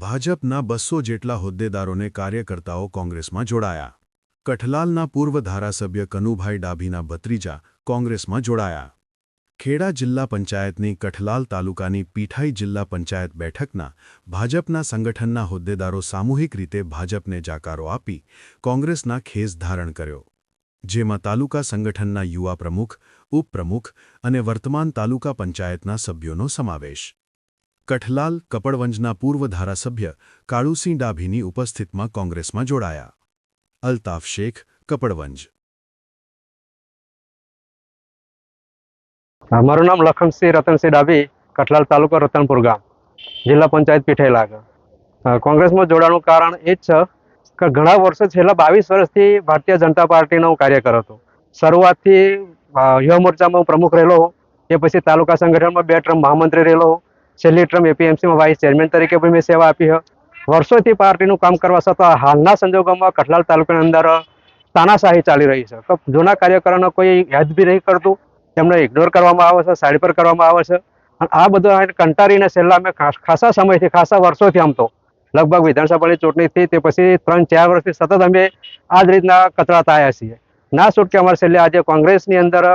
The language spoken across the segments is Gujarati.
ભાજપના 200 જેટલા હોદ્દેદારોને કાર્યકર્તાઓ કોંગ્રેસમાં જોડાયા. કઠલાલના પૂર્વ ધારાસભ્ય કનુભાઈ ડાભીના ભત્રીજા કોંગ્રેસમાં જોડાયા. ખેડા જિલ્લા પંચાયતની કઠલાલ તાલુકાની પીઠાઈ જિલ્લા પંચાયત બેઠકના ભાજપના સંગઠનના હોદ્દેદારો સામૂહિક રીતે ભાજપને જાકારો આપી કોંગ્રેસના ખેસ ધારણ કર્યો, જેમાં તાલુકા સંગઠનના યુવા પ્રમુખ, ઉપપ્રમુખ અને વર્તમાન તાલુકા પંચાયતના સભ્યોનો સમાવેશ. કઠલાલ કપડવંજના પૂર્વ ધારાસભ્ય કાળુસિંહ ડાભીની ઉપસ્થિતિમાં કોંગ્રેસમાં જોડાયા. અલ્તાફ શેખ, કપડવંજ. મારું નામ લખનસિંહ રતનસિંહ ડાભી, કઠલાલ તાલુકો રતનપુર ગામ, જિલ્લા પંચાયત પીઠાઈ લાગે. કોંગ્રેસમાં જોડાવાનું કારણ એ જ છે કે ઘણા વર્ષો છેલ્લા 22 વર્ષથી ભારતીય જનતા પાર્ટીનો હું કાર્યકર હતો. શરૂઆતથી યુવા મોરચામાં હું પ્રમુખ રહેલો હોઉં, એ પછી તાલુકા સંગઠનમાં 2 ટર્મ મહામંત્રી રહેલો હોઉં, છેલ્લી ટર્મ એપીએમસીમાં વાઇસ ચેરમેન તરીકે પણ મેં સેવા આપી છે. વર્ષોથી પાર્ટીનું કામ કરવા છતાં હાલના સંજોગોમાં કઠલાલ તાલુકાની અંદર તાનાશાહી ચાલી રહી છે. તો જૂના કાર્યકરોનો કોઈ યાદ બી નહીં કરતું, એમને ઇગ્નોર કરવામાં આવે છે, સાઈડ પર કરવામાં આવે છે. અને આ બધું કંટાળીને છેલ્લા અમે ખાસા સમયથી, ખાસા વર્ષોથી, આમ તો લગભગ વિધાનસભાની ચૂંટણી થઈ તે પછી 3-4 વર્ષથી સતત અમે આ જ રીતના કતરાતા આવ્યા છીએ. ના છૂટકે અમારે છેલ્લે આજે કોંગ્રેસની અંદર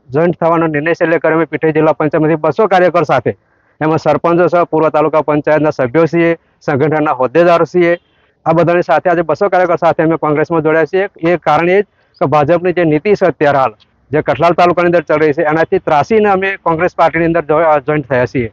જોઈન્ટ થવાનો નિર્ણય છેલ્લે કર્યો. અમે પીઠાઈ જિલ્લા પંચાયતમાંથી 200 કાર્યકર સાથે, એમાં સરપંચો છે, પૂર્વ તાલુકા પંચાયતના સભ્યો છીએ, સંગઠનના હોદ્દેદારો છીએ, આ બધાની સાથે આજે 200 કાર્યકર સાથે અમે કોંગ્રેસમાં જોડ્યા છીએ. એ કારણ એ જ કે ભાજપની જે નીતિ છે અત્યારે હાલ જે કઠલાલ તાલુકાની અંદર ચાલી રહી છે, એનાથી ત્રાસીને અમે કોંગ્રેસ પાર્ટીની અંદર જોઈન્ટ થયા છીએ.